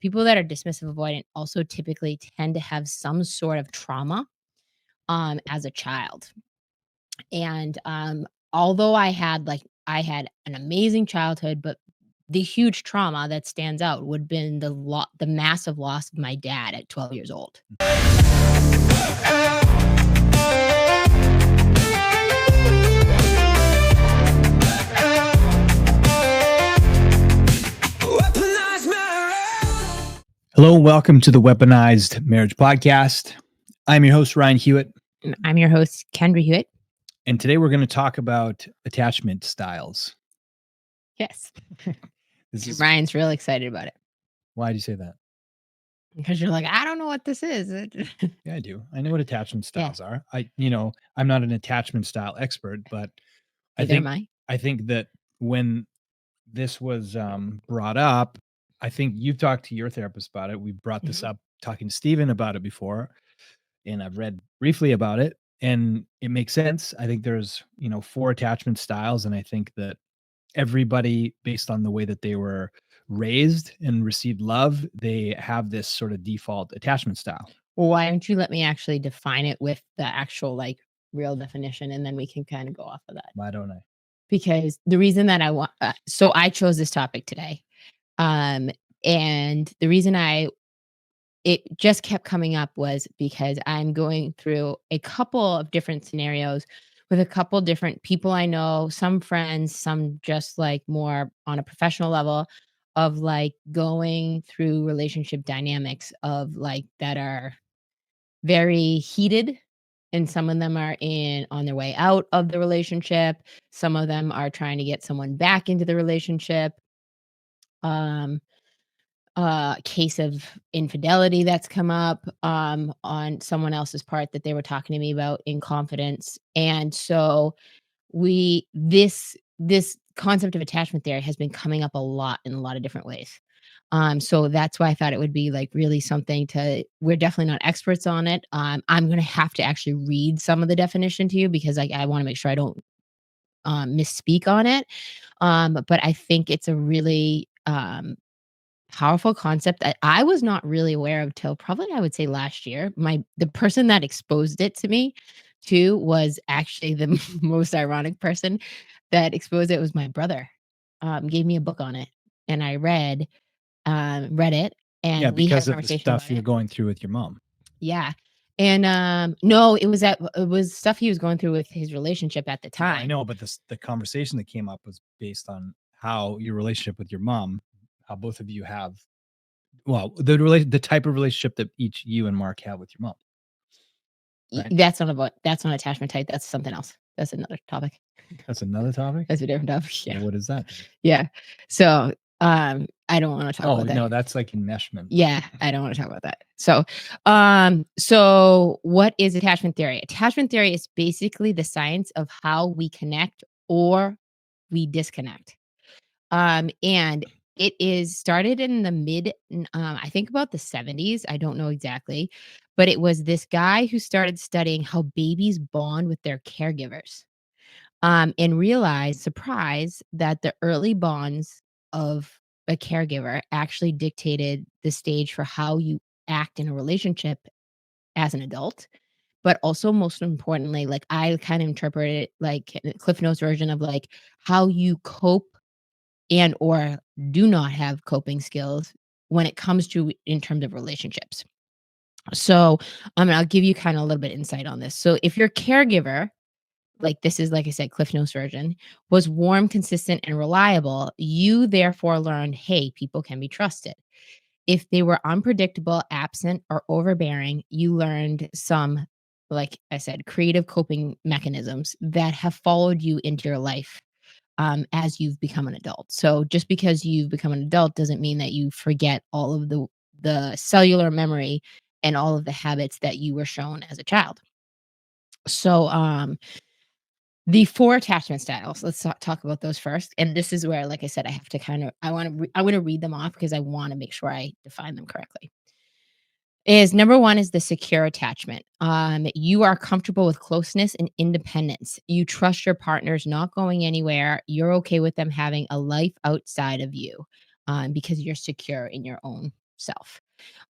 people that are dismissive avoidant also typically tend to have some sort of trauma as a child. And although I had an amazing childhood, but the huge trauma that stands out would have been the massive loss of my dad at 12 years old. Hello and welcome to the Weaponized Marriage Podcast. I'm your host, Ryan Hewitt. And I'm your host, Kendra Hewitt. And today we're going to talk about attachment styles. Yes. Ryan's real excited about it. Why do you say that? Because you're like, I don't know what this is. Yeah, I do. I know what attachment styles are. I'm not an attachment style expert, but I think that when this was brought up, I think you've talked to your therapist about it. We brought this up talking to Steven about it before, and I've read briefly about it, and it makes sense. I think there's, 4 attachment styles, and I think that everybody, based on the way that they were raised and received love, they have this sort of default attachment style. Well, why don't you let me actually define it with the actual real definition, and then we can kind of go off of that. Why don't I? Because the reason that I want, so I chose this topic today. And the reason it just kept coming up was because I'm going through a couple of different scenarios with a couple different people I know, some friends, some just more on a professional level of going through relationship dynamics of that are very heated. And some of them are on their way out of the relationship. Some of them are trying to get someone back into the relationship. Case of infidelity that's come up on someone else's part that they were talking to me about in confidence. And so this concept of attachment theory has been coming up a lot in a lot of different ways. So that's why I thought it would be really something we're definitely not experts on it. I'm going to have to actually read some of the definition to you because I want to make sure I don't misspeak on it. But I think it's a really powerful concept that I was not really aware of till probably I would say last year. The person that exposed it to me too was actually the most ironic person that exposed it was my brother. Gave me a book on it, and I read it, and we had a because of the conversation stuff about you're it. going through with your mom. Yeah. And no, it was stuff he was going through with his relationship at the time. I know, but the conversation that came up was based on how your relationship with your mom, how both of you have, the type of relationship that each you and Mark have with your mom. Right? That's not attachment type. That's something else. That's another topic. That's another topic? That's a different topic. Yeah. Well, what is that? Yeah. So I don't want to talk about that. No, that's like enmeshment. Yeah, I don't want to talk about that. So what is attachment theory? Attachment theory is basically the science of how we connect or we disconnect. And it is started in the mid, I think about the 70s. I don't know exactly, but it was this guy who started studying how babies bond with their caregivers, and realized, surprise, that the early bonds of a caregiver actually dictated the stage for how you act in a relationship as an adult. But also, most importantly, I kind of interpret it like Cliff Notes version of how you cope and or do not have coping skills when it comes to in terms of relationships. So I'll give you kind of a little bit insight on this. So if your caregiver, this is, like I said, Cliff Notes version, was warm, consistent, and reliable, you therefore learned, hey, people can be trusted. If they were unpredictable, absent, or overbearing, you learned some, like I said, creative coping mechanisms that have followed you into your life as you've become an adult. So just because you've become an adult doesn't mean that you forget all of the cellular memory and all of the habits that you were shown as a child. So the 4 attachment styles, let's talk about those first. And this is where, like I said, I have to I want to read them off because I want to make sure I define them correctly. Number 1 is the secure attachment. You are comfortable with closeness and independence. You trust your partner's not going anywhere. You're okay with them having a life outside of you, because you're secure in your own self.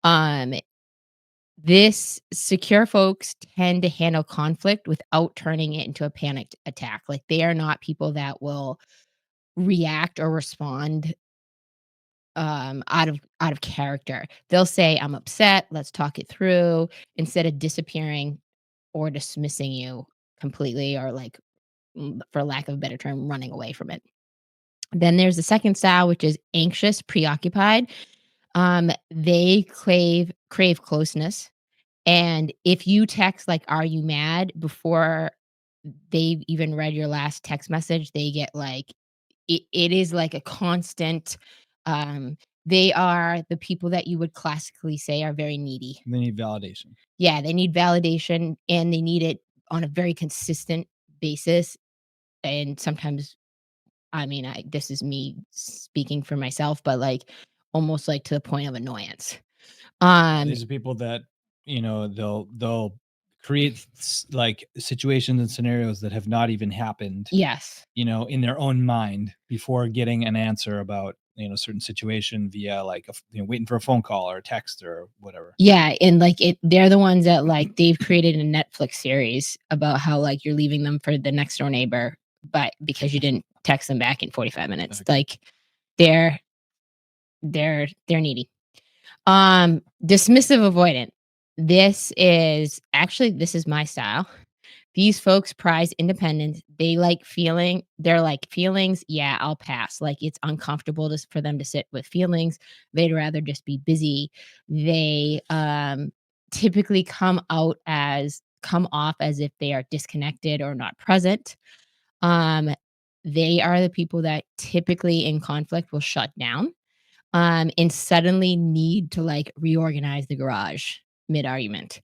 Um, this secure folks tend to handle conflict without turning it into a panicked attack. Like, they are not people that will react or respond out of character. They'll say, "I'm upset, let's talk it through," instead of disappearing or dismissing you completely, or like, for lack of a better term, running away from it. Then there's the second style, which is anxious preoccupied. They crave closeness, and if you text like, "Are you mad?" before they've even read your last text message, they get like, it is like a constant. um, they are the people that you would classically say are very needy. They need validation. Yeah, they need validation, and they need it on a very consistent basis, and sometimes, I mean, this is me speaking for myself, but, like, almost, like, to the point of annoyance. Yeah, Um these are people that, they'll create like situations and scenarios that have not even happened, Yes. in their own mind before getting an answer about, certain situation via like waiting for a phone call or a text or whatever. Yeah, and, like, they're the ones that, like, they've created a Netflix series about how, like, you're leaving them for the next door neighbor, but because you didn't text them back in 45 minutes. Okay. Like, they're they're needy. Dismissive-avoidant. This is my style. These folks prize independence. They're like, "Feelings, yeah, I'll pass." Like, it's uncomfortable for them to sit with feelings. They'd rather just be busy. They, typically come off as if they are disconnected or not present. Um, they are the people that typically in conflict will shut down, and suddenly need to, like, reorganize the garage mid-argument.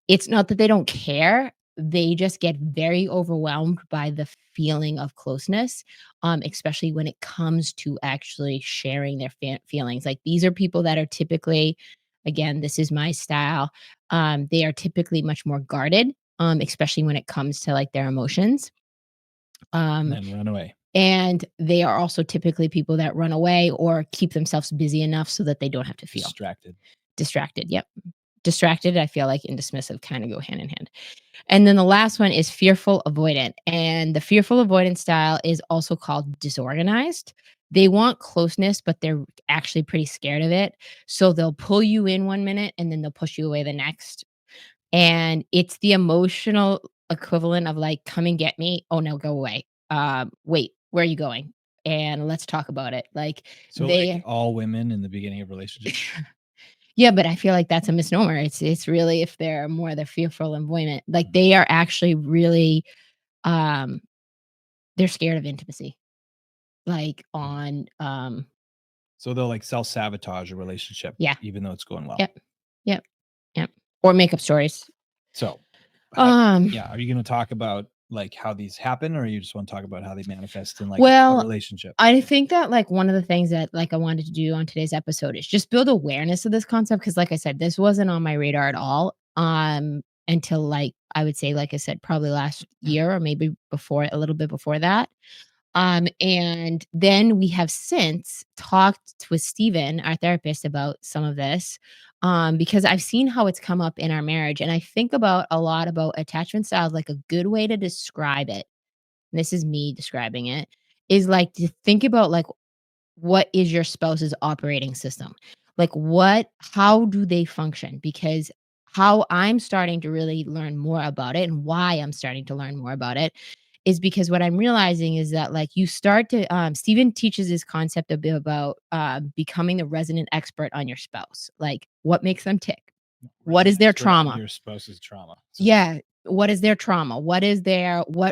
It's not that they don't care, they just get very overwhelmed by the feeling of closeness, especially when it comes to actually sharing their feelings. Like, these are people that are typically, again, this is my style, they are typically much more guarded, especially when it comes to, like, their emotions. And Um then run away. and they are also typically people that run away or keep themselves busy enough so that they don't have to feel Distracted. distracted. Yep. Distracted, I feel like, and dismissive kind of go hand in hand. And then the last one is fearful avoidant. And the fearful avoidant style is also called disorganized. They want closeness, but they're actually pretty scared of it. So they'll pull you in one minute and then they'll push you away the next. And it's the emotional equivalent of like, "Come and get me." "Oh, no, go away." "Wait, where are you going?" "And let's talk about it." Like, So like they all women in the beginning of relationships. yeah, but I feel like that's a misnomer. It's really if they're more the fearful avoidant. Like, they are actually really, um, they're scared of intimacy. Like, So they'll like self-sabotage a relationship yeah. even though it's going well. Yep. Yep. Yep. Or make up stories. So, Um yeah, are you gonna talk about, like, how these happen, or you just wanna talk about how they manifest in, like, a Well, relationship? I think that, like, one of the things that, like, I wanted to do on today's episode is just build awareness of this concept because, like I said, this wasn't on my radar at all, until, like, I would say, like I said, probably last year or maybe before a little bit before that. And then we have since talked with Steven, our therapist, about some of this, because I've seen how it's come up in our marriage, and I think about a lot about attachment styles, like, a good way to describe it, and this is me describing it, is, like, to think about, like, what is your spouse's operating system? Like, how do they function? Because how I'm starting to really learn more about it and why I'm starting to learn more about it is because what I'm realizing is that, like, you start to, Stephen teaches this concept a bit about, becoming the resident expert on your spouse. Like, what makes them tick? What is Resident their expert on trauma? your spouse's trauma. So Yeah. What is their trauma? What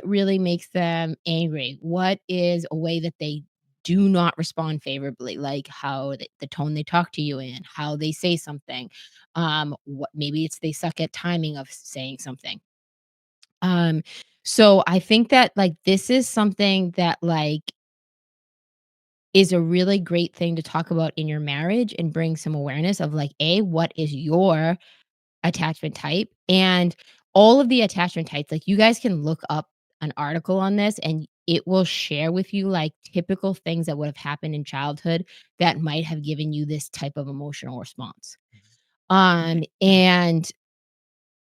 really makes them angry? What is a way that they do not respond favorably? Like how the tone they talk to you in, how they say something. What maybe it's they suck at timing of saying something. Um, so I think that like this is something that like is a really great thing to talk about in your marriage and bring some awareness of like, what is your attachment type, and all of the attachment types, like, you guys can look up an article on this, and it will share with you, like, typical things that would have happened in childhood that might have given you this type of emotional response. And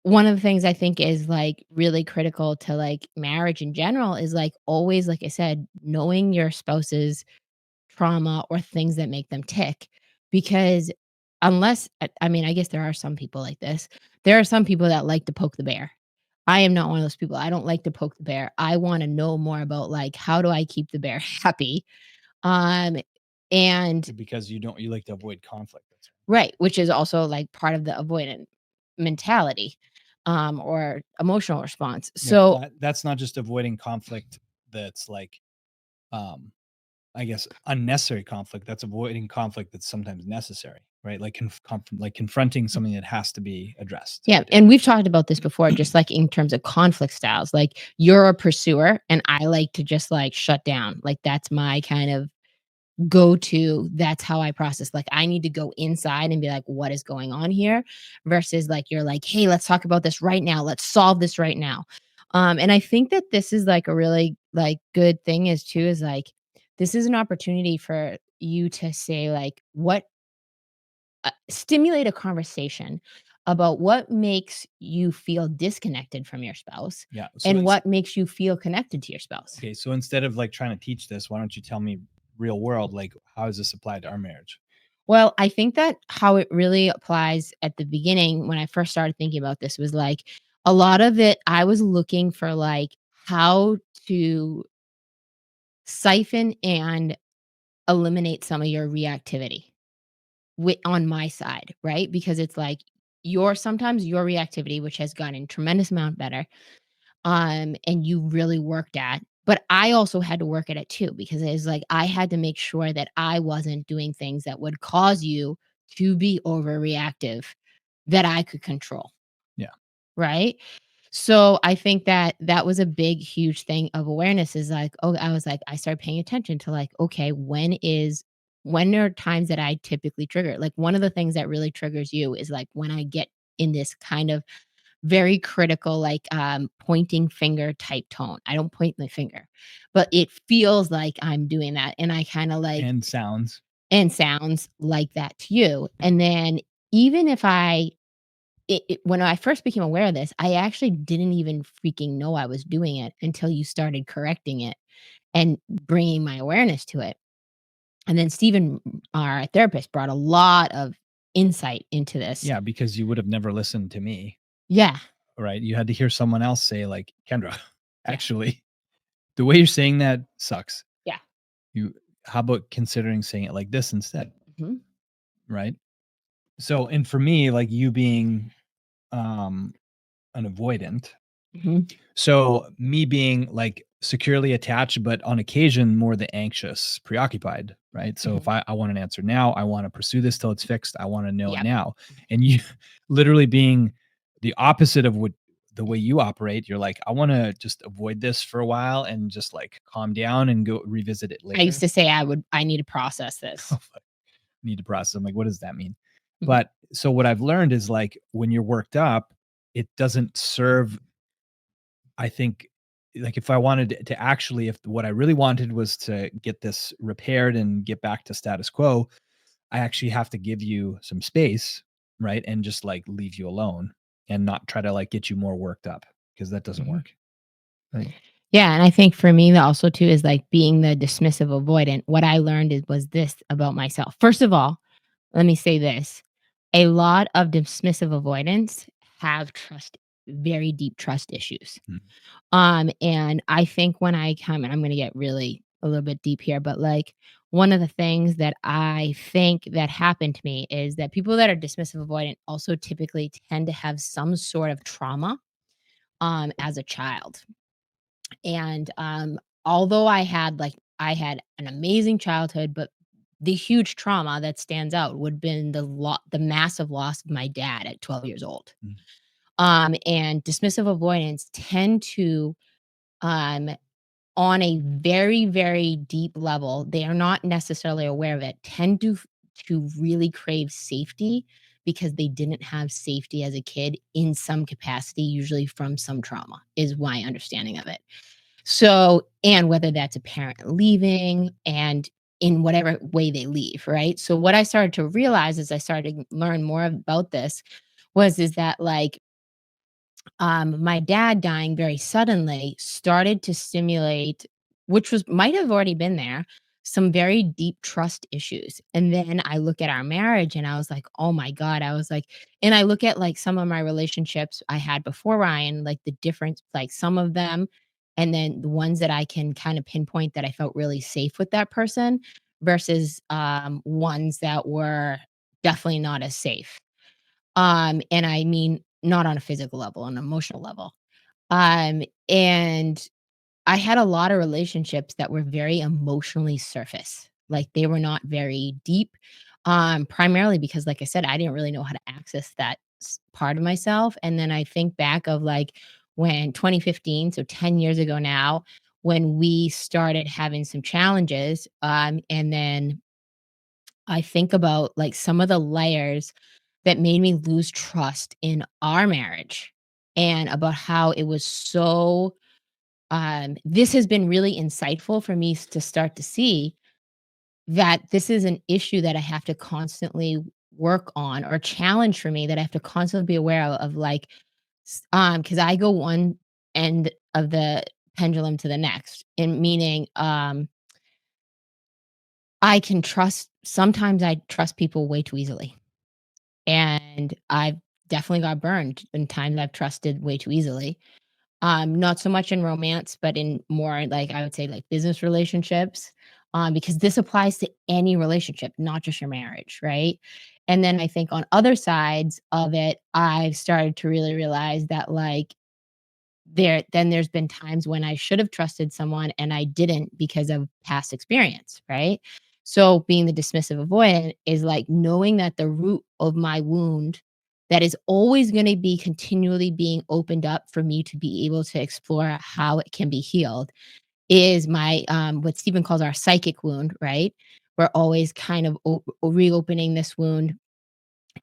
one of the things I think is, like, really critical to, like, marriage in general is, like, always, like I said, knowing your spouse's trauma or things that make them tick, because unless I mean, I guess there are some people like this. There are some people that like to poke the bear. I am not one of those people. I don't like to poke the bear. I wanna know more about, like, how do I keep the bear happy? Um, and Because you like to avoid conflict, that's right, which is also, like, part of the avoidant mentality, or emotional response. yeah, but So that's not just avoiding conflict that's like, um, I guess, unnecessary conflict, that's avoiding conflict that's sometimes necessary, right? Like like confronting something that has to be addressed. yeah, and we've talked about this before, just, like, in terms of conflict styles, like, you're a pursuer, and I like to just, like, shut down, like, that's my kind of go-to, that's how I process, like, I need to go inside and be like, "What is going on here?" Versus, like, you're like, "Hey, let's talk about this right now, let's solve this right now." And I think that this is, like, a really, like, good thing is too, is, like, this is an opportunity for you to say, like, what stimulate a conversation about what makes you feel disconnected from your spouse Yeah, so and it's what makes you feel connected to your spouse. okay, so instead of, like, trying to teach this, why don't you tell me real world, like, how does this apply to our marriage? Well, I think that how it really applies at the beginning when I first started thinking about this was like a lot of it, I was looking for like how to siphon and eliminate some of your reactivity on my side, right? Because it's like sometimes your reactivity, which has gotten tremendous amount better, and you really worked at. But I also had to work at it too because it's like I had to make sure that I wasn't doing things that would cause you to be overreactive that I could control, Yeah. right? So I think that that was a big, huge thing of awareness is like, oh, I was like, I started paying attention to like, okay, when are times that I typically trigger? Like one of the things that really triggers you is like when I get in this kind of very critical, like, pointing finger type tone. I don't point my finger, but it feels like I'm doing that, and I kinda like And sounds. and sounds like that to you, and then even if when I first became aware of this, I actually didn't even freaking know I was doing it until you started correcting it and bringing my awareness to it, and then Stephen, our therapist, brought a lot of insight into this. Yeah, because you would have never listened to me, Yeah, right? You had to hear someone else say, like, "Kendra, yeah, actually, the way you're saying that sucks. yeah, You how about considering saying it like this instead?" mhm, Right? So, and for me, like, you being, um, an avoidant. mhm, So, me being, like, securely attached, but on occasion more the anxious, preoccupied, right? So, if mhm, I want an answer now, I wanna pursue this till it's fixed, I wanna know it yep. now. And you literally being the opposite of what the way you operate, you're like, "I wanna just avoid this for a while and just, like, calm down and go revisit it I used later." to say I need to process this. Need to process. I'm like, "What does that mean?" Mhm, But so what I've learned is, like, when you're worked up, it doesn't serve, I think, like, if I wanted to actually, if what I really wanted was to get this repaired and get back to status quo, I actually have to give you some space, right? And just, like, leave you alone and not try to, like, get you more worked up because that doesn't mhm. work, right? Yeah, and I think for me that also too is like being the dismissive avoidant. What I learned was this about myself. First of all, let me say this. A lot of dismissive avoidants have very deep trust issues. Mhm. And I think when I come and I'm gonna get really a little bit deep here, but like one of the things that I think that happened to me is that people that are dismissive avoidant also typically tend to have some sort of trauma as a child. And, although I had an amazing childhood, but the huge trauma that stands out would have been the massive loss of my dad at 12 years old. Mhm. And dismissive avoidance tend to, um, on a very, very deep level, they are not necessarily aware of it, tend to really crave safety because they didn't have safety as a kid in some capacity, usually from some trauma, is my understanding of it. So, and whether that's a parent leaving and in whatever way they leave, right? So what I started to realize as I started to learn more about this is that like my dad dying very suddenly started to stimulate, which was might have already been there, some very deep trust issues. And then I look at our marriage and I was like, oh my God. I was like, and I look at like some of my relationships I had before Ryan, like the difference, like some of them, and then the ones that I can kind of pinpoint that I felt really safe with that person versus ones that were definitely not as safe. And I mean, not on a physical level, on an emotional level. And I had a lot of relationships that were very emotionally surface. Like they were not very deep. Primarily because, like I said, I didn't really know how to access that part of myself. And then I think back of like when 2015, so 10 years ago now, when we started having some challenges. And then I think about like some of the layers that made me lose trust in our marriage and about how it was so this has been really insightful for me to start to see that this is an issue that I have to constantly work on or challenge for me that I have to constantly be aware of like because I go one end of the pendulum to the next and meaning I can trust sometimes I trust people way too easily. And I've definitely got burned in times I've trusted way too easily. Not so much in romance, but in more like I would say like business relationships. Because this applies to any relationship, not just your marriage, right? And then I think on other sides of it, I've started to really realize that like there's been times when I should have trusted someone and I didn't because of past experience, right? So being the dismissive avoidant is like knowing that the root of my wound that is always going to be continually being opened up for me to be able to explore how it can be healed is my what Stephen calls our psychic wound, right? We're always kind of reopening this wound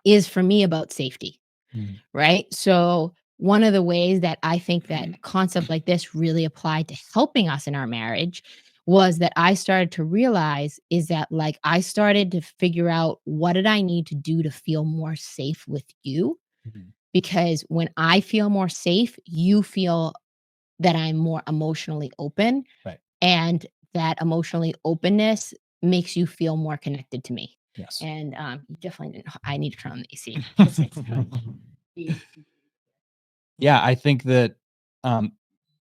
is for me about safety, Mm. right? So one of the ways that I think that a concept like this really applied to helping us in our marriage was that I started to realize is that like I started to figure out what did I need to do to feel more safe with you? Mhm. Because when I feel more safe, you feel that I'm more emotionally open Right. and that emotionally openness makes you feel more connected to me. Yes. And you definitely didn't, I need to turn on the AC. 'Cause it's Yeah, I think that, um,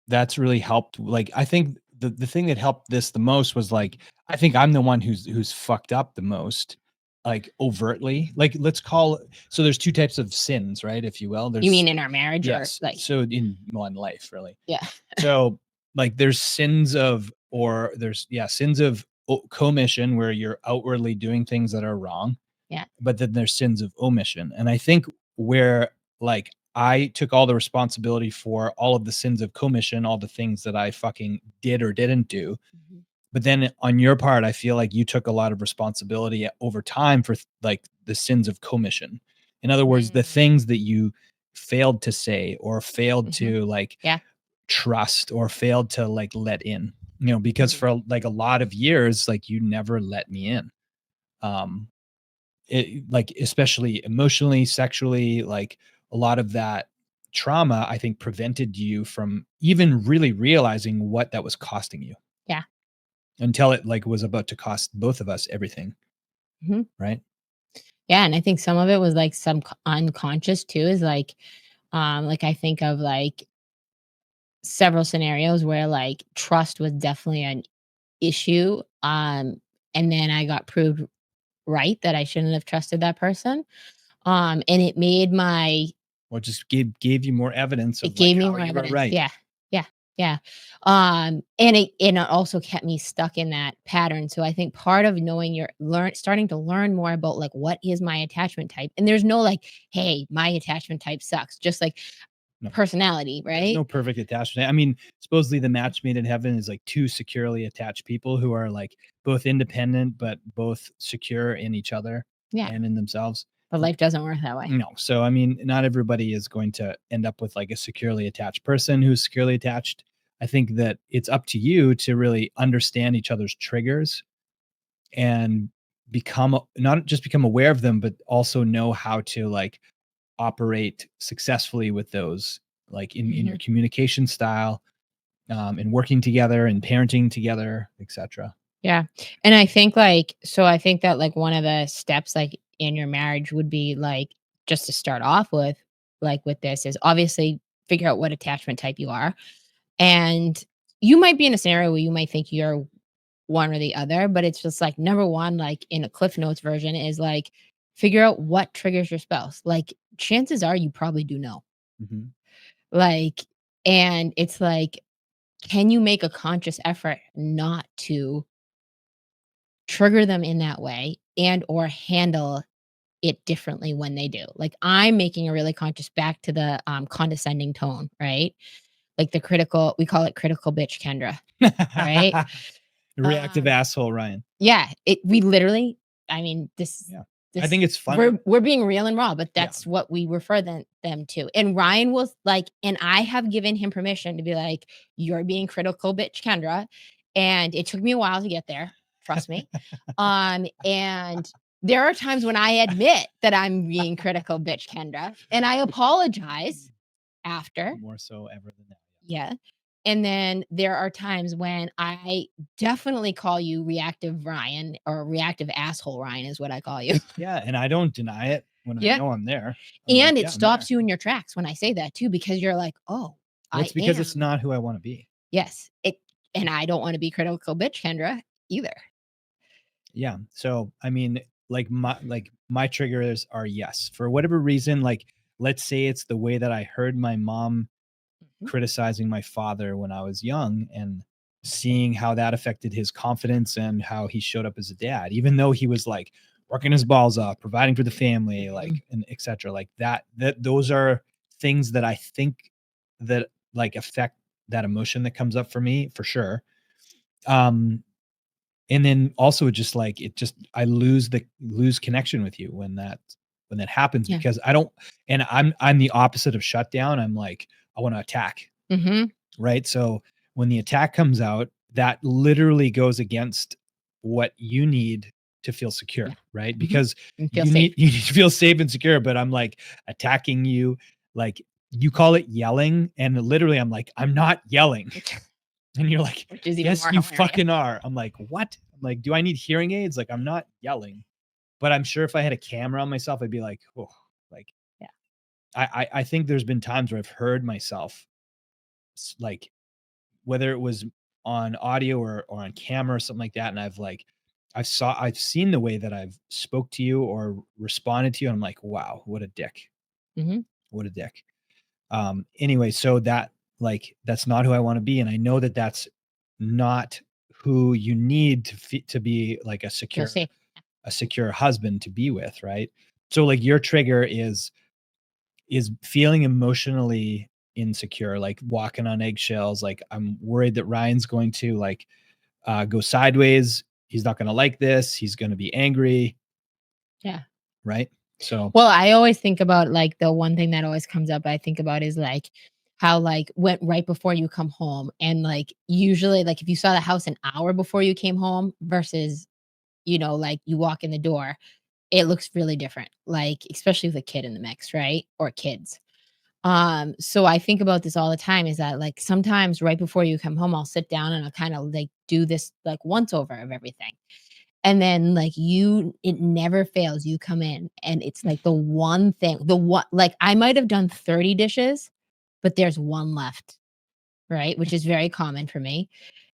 that's really helped, like, I think the thing that helped this the most was, like, I think I'm the one who's fucked up the most, like, overtly. Like, let's call so there's 2 types of sins, right, if you will. You mean There's in our marriage or yes. like So in well, in life, really. yeah. So, like, there's sins of or there's yeah, sins of commission where you're outwardly doing things that are wrong, Yeah. but then there's sins of omission. And I think where like I took all the responsibility for all of the sins of commission, all the things that I fucking did or didn't do. Mhm. But then on your part, I feel like you took a lot of responsibility over time for like the sins of commission. In other words, the Mm. things that you failed to say or failed Mhm. to like Yeah. trust or failed to like let in, because Mhm. for like a lot of years, like you never let me in. Um, like especially emotionally, sexually, like a lot of that trauma, I think prevented you from even really realizing what that was costing you Yeah. until it like was about to cost both of us everything, Mhm. right? Yeah, and I think some of it was, like, some unconscious too is, like, I think of, like, several scenarios where, like, trust was definitely an issue, and then I got proved right that I shouldn't have trusted that person, and it made my Or just gave you more evidence it of like gave me how more you were evidence. right. Yeah. Yeah. Yeah. And it also kept me stuck in that pattern. So I think part of knowing your starting to learn more about like what is my attachment type. And there's no like, hey, my attachment type sucks. Just like No, personality, there's right? no perfect attachment. I mean, supposedly the match made in heaven is like two securely attached people who are like both independent but both secure in each other Yeah. and in themselves. But life doesn't work that way. No. So, I mean, not everybody is going to end up with like a securely attached person who's securely attached. I think that it's up to you to really understand each other's triggers and not just become aware of them, but also know how to like operate successfully with those, like in your communication style, and working together and parenting together, etc. Yeah. And I think I think that like one of the steps like in your marriage would be like just to start off with like with this is obviously figure out what attachment type you are. And you might be in a scenario where you might think you're one or the other, but it's just like number one, like in a Cliff Notes version, is like figure out what triggers your spouse. Like chances are you probably do know. Mhm. Like, and it's like, can you make a conscious effort not to trigger them in that way and or handle it differently when they do? Like I'm making a really conscious back to the condescending tone, right? Like the critical, we call it critical bitch Kendra, right? Reactive Um, asshole, Ryan. yeah, we literally, I mean, Yeah. I this think it's funny. we're being real and raw, but Yeah. that's what we refer them to. And Ryan was like, and I have given him permission to be like, you're being critical, bitch, Kendra. And it took me a while to get there. Trust me. And there are times when I admit that I'm being critical, bitch, Kendra, and I apologize after. More so ever than that. Yeah. And then there are times when I definitely call you reactive Ryan or reactive asshole Ryan is what I call you. Yeah, and I don't deny it when I Yeah. know I'm there. I'm like, And it "Yeah, I'm there." stops you in your tracks when I say that too, because you're like, oh, Well, I it's because it's am. not who I wanna be. Yes. And I don't want to be critical bitch, Kendra, either. Yeah, so, I mean, my triggers are yes. For whatever reason, like, let's say it's the way that I heard my mom Mhm. criticizing my father when I was young and seeing how that affected his confidence and how he showed up as a dad, even though he was like working his balls off, providing for the family, Mhm. like, and etc. Like that those are things that I think that like affect that emotion that comes up for me for sure. Um, and then also just like it just I lose connection with you when that happens Yeah. because I don't and I'm the opposite of shutdown. I'm like, I want to attack, Mhm. right? So when the attack comes out, that literally goes against what you need to feel Yeah. secure, right? Mhm. Because And feel safe. you need to feel safe and secure, but I'm like attacking you, like you call it yelling, and literally I'm like, I'm not yelling. And you're like, Which is even yes, more you hilarious. fucking are. I'm like, what? I'm like, do I need hearing aids? Like, I'm not yelling. But I'm sure if I had a camera on myself, I'd be like, oh, like Yeah. I think there's been times where I've heard myself like whether it was on audio or on camera or something like that, and I've seen the way that I've spoke to you or responded to you, and I'm like, wow, what a dick. Mhm. What a dick. Anyway, so that's not who I want to be. And I know that that's not who you need to be like Feel safe. a secure husband to be with. Right. So like your trigger is feeling emotionally insecure, like walking on eggshells. Like I'm worried that Ryan's going to like go sideways. He's not going to like this. He's going to be angry. Yeah. Right. So, Well, I always think about like the one thing that always comes up I think about is like how like went right before you come home and like usually like if you saw the house an hour before you came home versus like you walk in the door, it looks really different. Like especially with a kid in the mix, right? Or kids. So I think about this all the time is that like sometimes right before you come home I'll sit down and I'll kind of like do this like once over of everything. And then, like, it never fails, you come in, and it's, like, the one thing the one like, I might have done 30 dishes, but there's 1 left, right? Which is very common for me.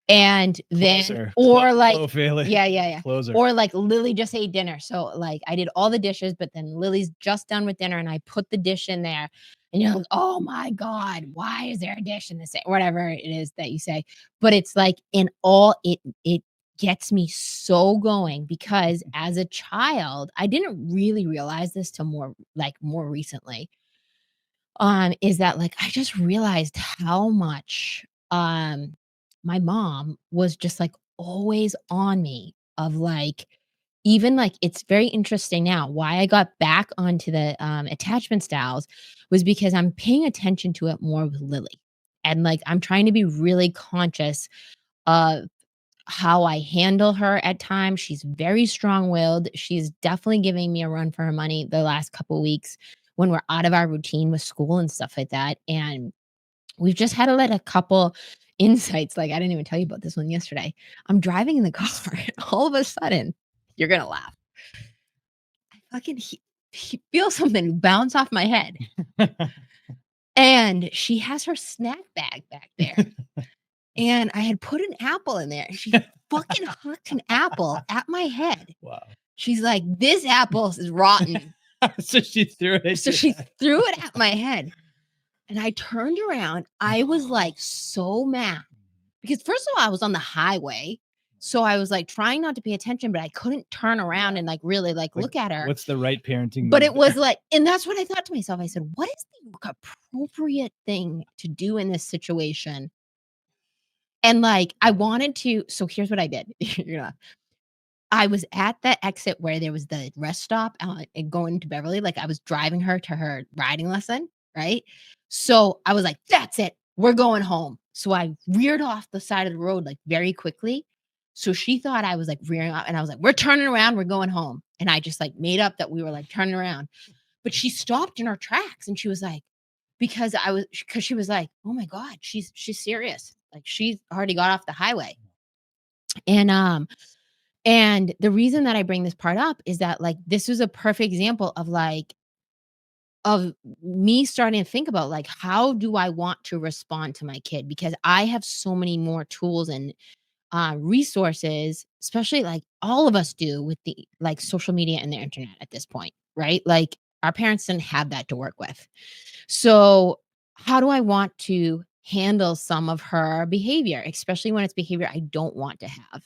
And then closer, or like Chloe Bailey, yeah, yeah, yeah. closer. Or like Lily just ate dinner. So like I did all the dishes, but then Lily's just done with dinner and I put the dish in there and you're like, "Oh my God, why is there a dish in the sink?" Whatever it is that you say. But it's like in all it gets me so going because as a child, I didn't really realize this till more recently is that like I just realized how much my mom was just like always on me of like even like it's very interesting now why I got back onto the attachment styles was because I'm paying attention to it more with Lily. And, like, I'm trying to be really conscious of how I handle her at times. She's very strong-willed. She's definitely giving me a run for her money the last couple weeks when we're out of our routine with school and stuff like that, and we've just had to let a couple insights, like, I didn't even tell you about this one yesterday. I'm driving in the car, and all of a sudden, you're gonna laugh. I fucking feel something bounce off my head, and she has her snack bag back there, and I had put an apple in there, and she fucking hucked an apple at my head. Wow. She's like, "This apple is rotten." So she threw it at my head, and I turned around. I was, like, so mad because first of all, I was on the highway, so I was, like, trying not to pay attention, but I couldn't turn around and, like, really, like, look at her. What's the right parenting But move it was there? like, and that's what I thought to myself. I said, "What is the appropriate thing to do in this situation?" And, like, I wanted to, so here's what I did. You're gonna, I was at the exit where there was the rest stop, and going to Beverly, like, I was driving her to her riding lesson, right? So, I was like, "That's it, we're going home." So, I reared off the side of the road, like, very quickly. So, she thought I was, like, rearing off, and I was like, "We're turning around, we're going home." And I just, like, made up that we were, like, turning around. But she stopped in her tracks, and she was like, because she was like, "Oh my god, she's serious." Like, she's already got off the highway. And, and the reason that I bring this part up is that, like, this was a perfect example of, like, of me starting to think about, like, how do I want to respond to my kid? Because I have so many more tools and, resources, especially, like, all of us do with the, like, social media and the internet at this point, right? Like, our parents didn't have that to work with. So, how do I want to handle some of her behavior, especially when it's behavior I don't want to have?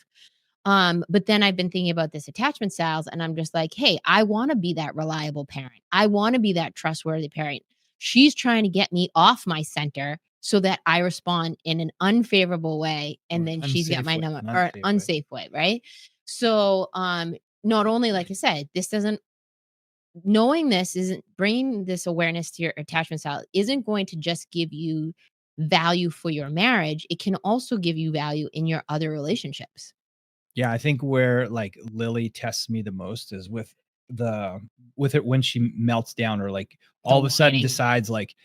But then I've been thinking about this attachment styles, and I'm just like, hey, I want to be that reliable parent. I want to be that trustworthy parent. She's trying to get me off my center so that I respond in an unfavorable way, and Or then she's got unsafe my way, number, an or unsafe way. unsafe way, right? So, not only, like I said, this doesn't, knowing this isn't, bringing this awareness to your attachment style isn't going to just give you value for your marriage. It can also give you value in your other relationships. Yeah, I think where, like, Lily tests me the most is with it when she melts down or, like, The all of a sudden whining. decides, like,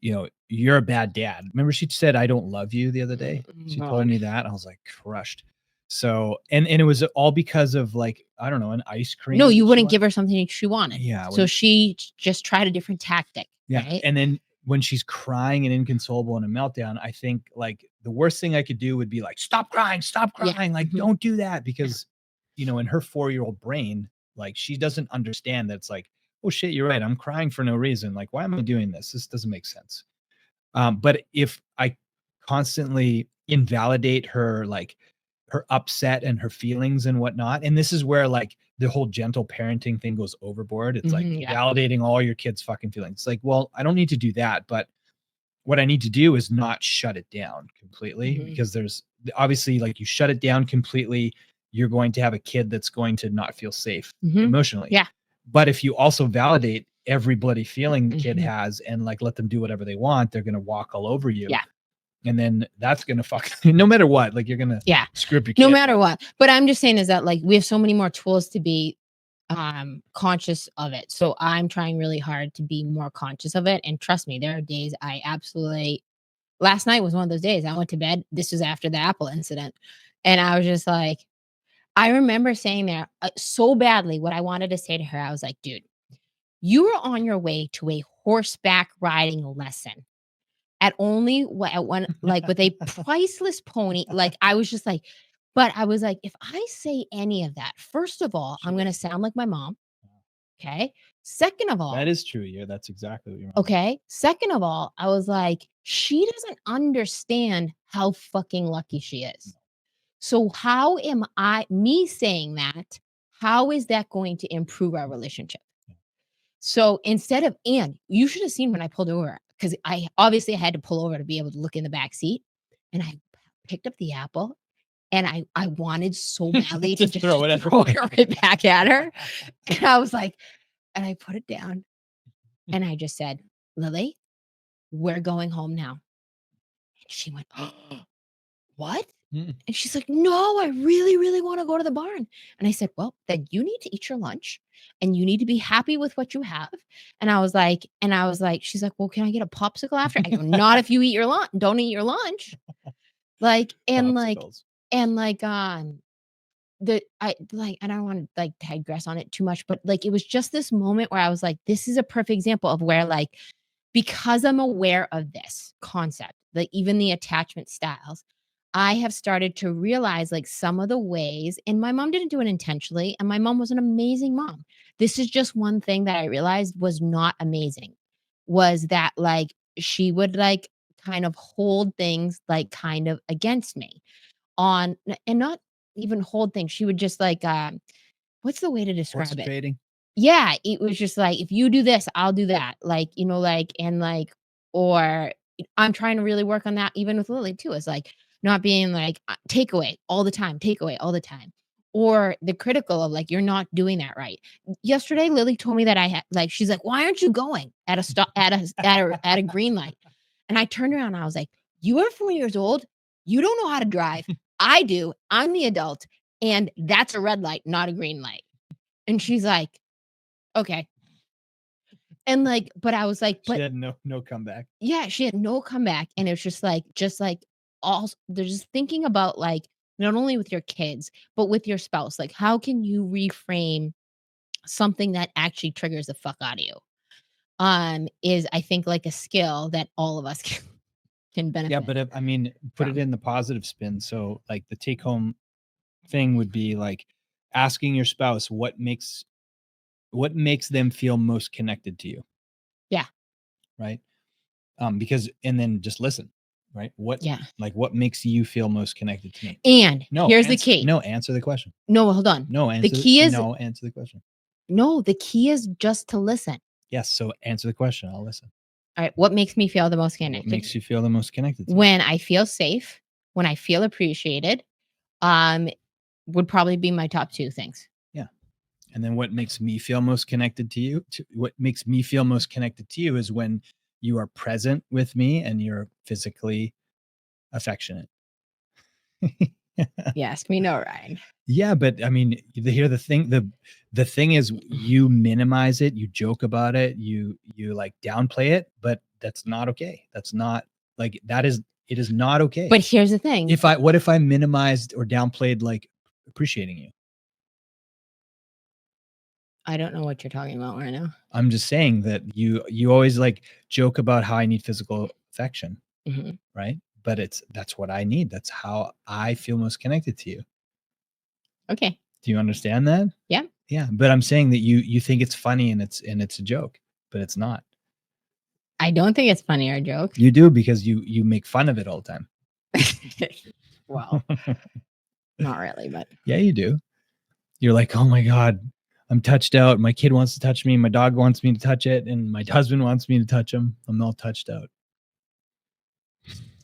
"You're a bad dad." Remember she said, "I don't love you," the other day? She told God. me that, I was, like, crushed. So and it was all because of, like, I don't know, an ice No, cream you that she wouldn't wanted. give her something she wanted. Yeah, So when she just tried a different tactic, yeah, right? and then when she's crying and inconsolable in a meltdown, I think, like, the worst thing I could do would be like, stop Yeah. crying, like, Mhm. don't do that," Yeah. because, in her 4-year-old brain, like, she doesn't understand that it's like, "Oh, shit, you're right, I'm crying for no reason, like, why am I doing this? This doesn't make sense." But if I constantly invalidate her, like, her upset and her feelings and whatnot, and this is where, like, the whole gentle parenting thing goes overboard. It's like Mhm, yeah. validating all your kids' fucking feelings. It's like, well, I don't need to do that, but what I need to do is not shut it down completely Mhm. because there's obviously, like, you shut it down completely, you're going to have a kid that's going to not feel safe Mhm. emotionally. Yeah. But if you also validate every bloody feeling the kid Mhm. has and, like, let them do whatever they want, they're gonna walk all over you. Yeah. And then that's gonna fuck no matter what, like, you're gonna Yeah. screw up your No kid, matter but what. But I'm just saying is that, like, we have so many more tools to be, conscious of it. So I'm trying really hard to be more conscious of it, and trust me, there are days I absolutely, last night was one of those days. I went to bed, this was after the Apple incident, and I was just like, I remember saying there, so badly what I wanted to say to her. I was like, "Dude, you were on your way to a horseback riding lesson at only what, at one, like, with a priceless pony." Like, I was just like, but I was like, "If I say any of that, first of all, she I'm gonna doesn't. sound like my mom, okay? Second of That all," is true, yeah, that's exactly what your mom. okay? Second of all, I was like, "She doesn't understand how fucking lucky she is." So how am me saying that, how is that going to improve our relationship? So instead of, and you should have seen when I pulled over, because I obviously had to pull over to be able to look in the back seat, and I picked up the apple, and I wanted so badly to Just just throw it at her. throw it right back at her. And I was like, and I put it down, and I just said, "Lily, we're going home now." she went, "Oh, what?" Mm. And she's like, "No, I really, really wanna go to the barn." And I said, "Well, then you need to eat your lunch, and you need to be happy with what you have." And I was like she's like, "Well, can I get a popsicle after?" I go, "Not if you eat your lunch. Don't eat your lunch." Like, and like Popsicles. and like, I don't wanna, like, digress on it too much, but, like, it was just this moment where I was like, this is a perfect example of where, like, because I'm aware of this concept, like, even the attachment styles, I have started to realize, like, some of the ways and my mom didn't do it intentionally, and my mom was an amazing mom. This is just one thing that I realized was not amazing, was that, like, she would, like, kind of hold things, like, kind of against me and not even hold things. She would just, like, what's the way to describe it? Orchestrating. Yeah, it was just like, "If you do this, I'll do that." Like, or I'm trying to really work on that even with Lily too. It's like not being like, take away all the time. Or the critical of like, "You're not doing that right." Yesterday, Lily told me that I had like, she's like, "Why aren't you going at a stop at a green light?" And I turned around and I was like, "You are 4 years old. You don't know how to drive. I do. I'm the adult, and that's a red light, not a green light." And she's like, "Okay." And, like but I was like, She "But" had no comeback. yeah, she had no comeback, and it was just like, all they're just thinking about, like, not only with your kids, but with your spouse, like, how can you reframe something that actually triggers the fuck out of you? Is I think, like, a skill that all of us can Yeah, benefit but if I mean, put it from. in the positive spin. So, like, the take home thing would be, like, asking your spouse what makes them feel most connected to you, Yeah, right? Because and then just listen, right? yeah. What makes you feel most connected to me? And No, here's the key. answer the question. No, hold on. The key is No, answer the question. no, the key is just to listen. Yes, so answer the question, I'll listen. Alright, what makes me feel the most What connected? makes you feel the most connected to me? When I feel safe, when I feel appreciated, um, would probably be my top 2 things. Yeah. And then what makes me feel most connected to you is when you are present with me and you're physically affectionate. You ask me no, Ryan. Yeah, but I mean, the thing is you minimize it, you joke about it, you like downplay it, but that's not okay. That's not like it is not okay. But here's the thing. What if I minimized or downplayed like appreciating you? I don't know what you're talking about right now. I'm just saying that you always like joke about how I need physical affection, Mhm. right? But that's what I need. That's how I feel most connected to you. Okay. Do you understand that? Yeah. Yeah, but I'm saying that you think it's funny and it's a joke, but it's not. I don't think it's funny or a joke. You do because you make fun of it all the time. Well, not really, but Yeah, you do. You're like, "Oh my god, I'm touched out. My kid wants to touch me, my dog wants me to touch it, and my husband wants me to touch him. I'm all touched out."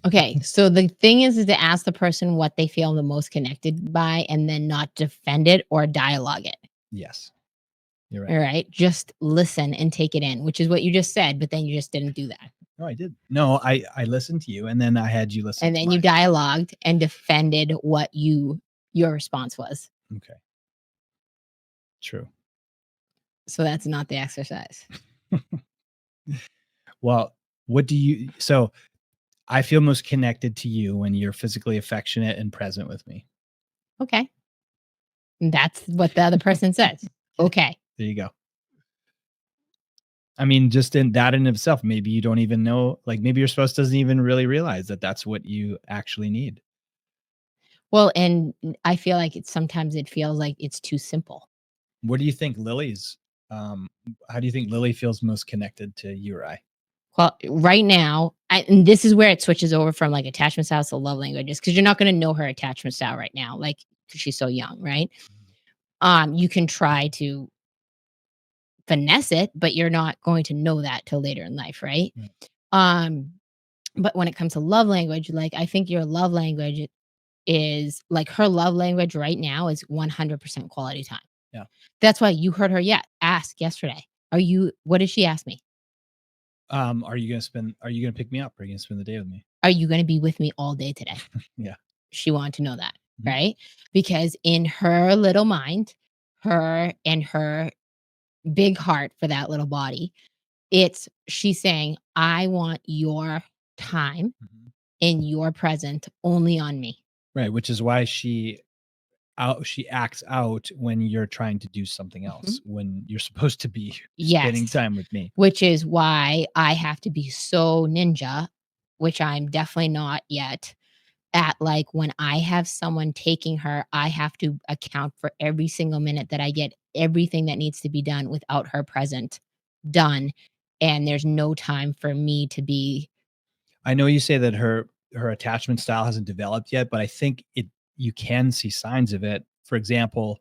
okay, so the thing is to ask the person what they feel the most connected by and then not defend it or dialogue it. Yes, you're right. All right? Just listen and take it in, which is what you just said, but then you just didn't do that. No, I did. No, I listened to you, and then I had you listen And to then you mine. dialogued and defended what your response was. Okay, true. So that's not the exercise. Well, so I feel most connected to you when you're physically affectionate and present with me. Okay. That's what the other person says. Okay. There you go. I mean, just in that in itself, maybe you don't even know, like maybe your spouse doesn't even really realize that that's what you actually need. Well, and I feel like sometimes it feels like it's too simple. What do you think um how do you think Lily feels most connected to you or I? Well, right now, and this is where it switches over from like attachment styles to love languages because you're not going to know her attachment style right now, like because she's so young, right? You can try to finesse it, but you're not going to know that till later in life, right? Right. Um, but when it comes to love language, like I think your love language is like her love language right now is 100% quality time. Yeah. That's why you heard her ask yesterday. What did she ask me? Are you gonna pick me up? Or are you gonna spend the day with me? are you gonna be with me all day today? Yeah. She wanted to know that, Mhm. right? Because in her little mind, her and her big heart for that little body, she's saying, "I want your time Mhm. and your present only on me." Right, which is why she acts out when you're trying to do something Mhm. else, when you're supposed to be spending Yes. time with me. Which is why I have to be so ninja, which I'm definitely not yet, at, like, when I have someone taking her, I have to account for every single minute that I get everything that needs to be done without her present done, and there's no time for me to be. I know you say that her attachment style hasn't developed yet, but I think you can see signs of it. For example,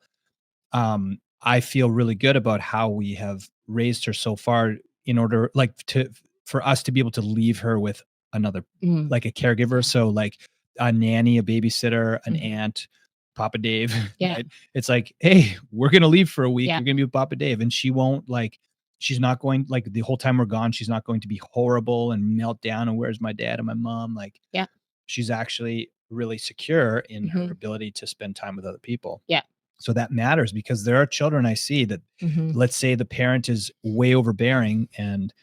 I feel really good about how we have raised her so far in order like to for us to be able to leave her with another Mm, like a caregiver. yeah, So like a nanny, a babysitter, an mhm, aunt, Papa Dave, yeah, right? It's like, hey, we're gonna leave for a week. yeah, You're gonna be with Papa Dave. And she won't like she's not going like the whole time we're gone, she's not going to be horrible and melt down and where's my dad and my mom? Like yeah, she's actually really secure in her mhm, ability to spend time with other people. yeah, So that matters because there are children I see that, mhm, let's say the parent is way overbearing and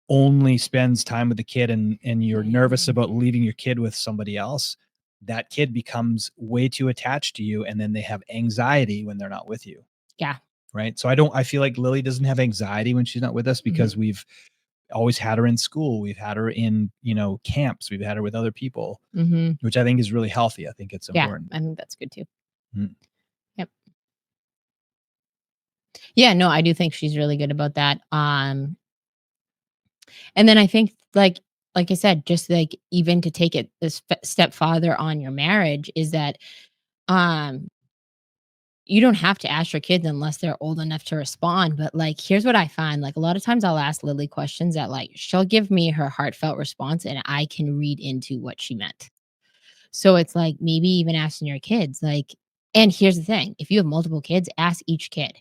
only spends time with the kid and you're nervous mhm, about leaving your kid with somebody else. That kid becomes way too attached to you and then they have anxiety when they're not with you. yeah, Right. So I feel like Lily doesn't have anxiety when she's not with us because mhm, we've always had her in school. We've had her in, camps. We've had her with other people, mhm, which I think is really healthy. I think it's yeah, important. I think that's good too. Mm. Yep. Yeah, no, I do think she's really good about that, and then I think, like I said, just, like, even to take it this step farther on your marriage is that, um, you don't have to ask your kids unless they're old enough to respond, but, like, here's what I find, like, a lot of times I'll ask Lily questions that, like, she'll give me her heartfelt response, and I can read into what she meant. So it's, like, maybe even asking your kids, like, and here's the thing, if you have multiple kids, ask each kid.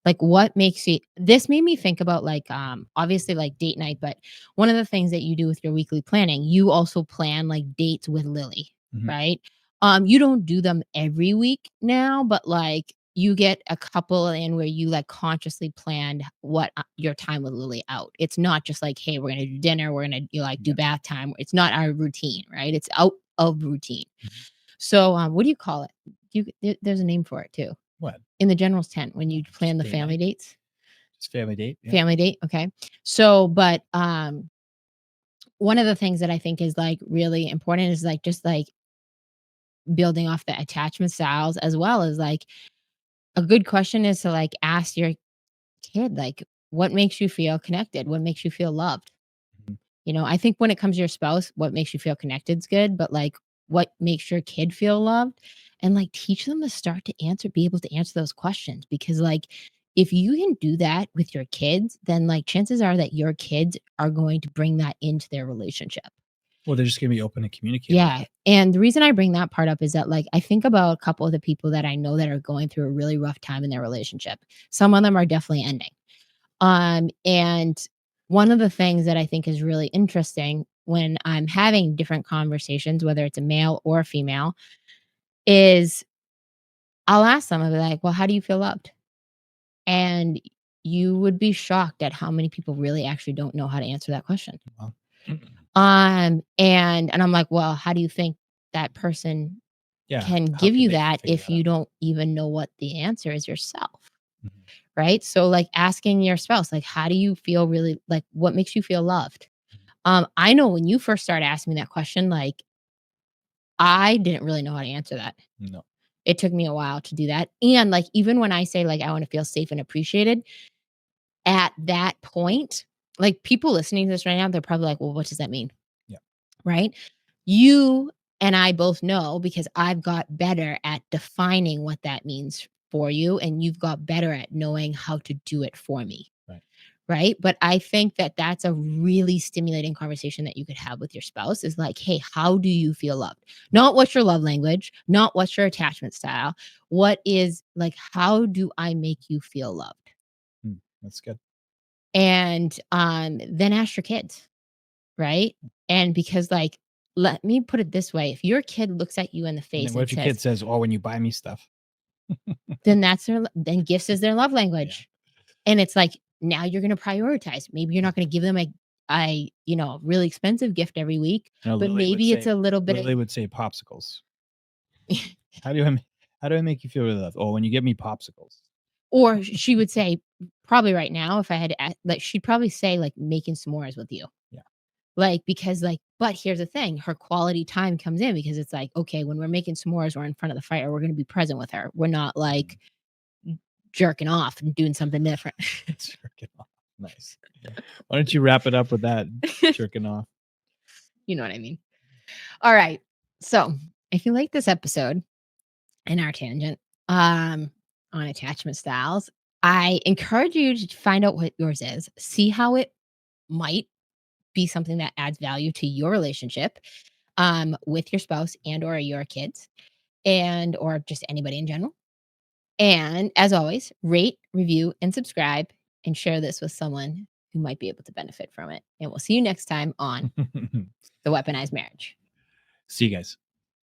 Like, what makes you this made me think about, like, obviously, like, date night, but one of the things that you do with your weekly planning, you also plan, like, dates with Lily, Mhm. right? You don't do them every week now, but, like, you get a couple in where you, like, consciously planned what, your time with Lily out. It's not just like, "Hey, we're gonna do dinner, we're gonna, do Yeah. bath time." It's not our routine, right? It's out of routine. Mhm. So, what do you call it? There's a name for it too. What? In the general's tent when you plan Just the date family night? dates? Just family date? Yeah. Family date, okay. So, but, one of the things that I think is, like, really important is, like, just, like, building off the attachment styles as well as, like, a good question is to, like, ask your kid, like, "What makes you feel connected? What makes you feel loved?" Mhm. I think when it comes to your spouse, what makes you feel connected is good, but, like, what makes your kid feel loved? And, like, teach them to start to be able to answer those questions because, like, if you can do that with your kids, then, like, chances are that your kids are going to bring that into their relationship. Well, they're just gonna be open and communicate about Yeah, it. and the reason I bring that part up is that, like, I think about a couple of the people that I know that are going through a really rough time in their relationship. Some of them are definitely ending. And one of the things that I think is really interesting when I'm having different conversations, whether it's a male or a female, is I'll ask them, I'll be like, well, how do you feel loved? And you would be shocked at how many people really actually don't know how to answer that question. Well, And I'm like, well, how do you think that person yeah. can How give could you they that figure if that out? you don't even know what the answer is yourself? Mhm. Right. So, like, asking your spouse, like, how do you feel really, like, what makes you feel loved? Mhm. I know when you first started asking me that question, like, I didn't really know how to answer that. No. It took me a while to do that. And, like, even when I say, like, I want to feel safe and appreciated, at that point, like, people listening to this right now, they're probably like, well, what does that mean? Yeah. Right? You and I both know because I've got better at defining what that means for you, and you've got better at knowing how to do it for me. Right. Right? But I think that that's a really stimulating conversation that you could have with your spouse is like, "Hey, how do you feel loved?" Not what's your love language, not what's your attachment style. What is like, how do I make you feel loved? That's good. And, then ask your kids, right? And because, like, let me put it this way, if your kid looks at you in the face what and if your kid says, says, "Oh, when you buy me stuff." then then gifts is their love language. Yeah. And it's like, now you're gonna prioritize. Maybe you're not gonna give them a really expensive gift every week, No, but Lily would maybe it's say a little bit Lily would say popsicles. How do I make you feel really loved? "Oh, when you get me popsicles." or she would say, probably right now, if I had to like, she'd probably say, like, making s'mores with you. Yeah. Like, because, like, but here's the thing, her quality time comes in because it's like, okay, when we're making s'mores, we're in front of the fire, we're gonna be present with her. We're not, like, jerking off and doing something different. Jerking off. Nice. Why don't you wrap it up with that, jerking off? You know what I mean? All right. So, if you like this episode and our tangent, on attachment styles, I encourage you to find out what yours is, see how it might be something that adds value to your relationship, with your spouse and or your kids and or just anybody in general. And as always, rate, review, and subscribe and share this with someone who might be able to benefit from it. And we'll see you next time on The Weaponized Marriage. See you guys.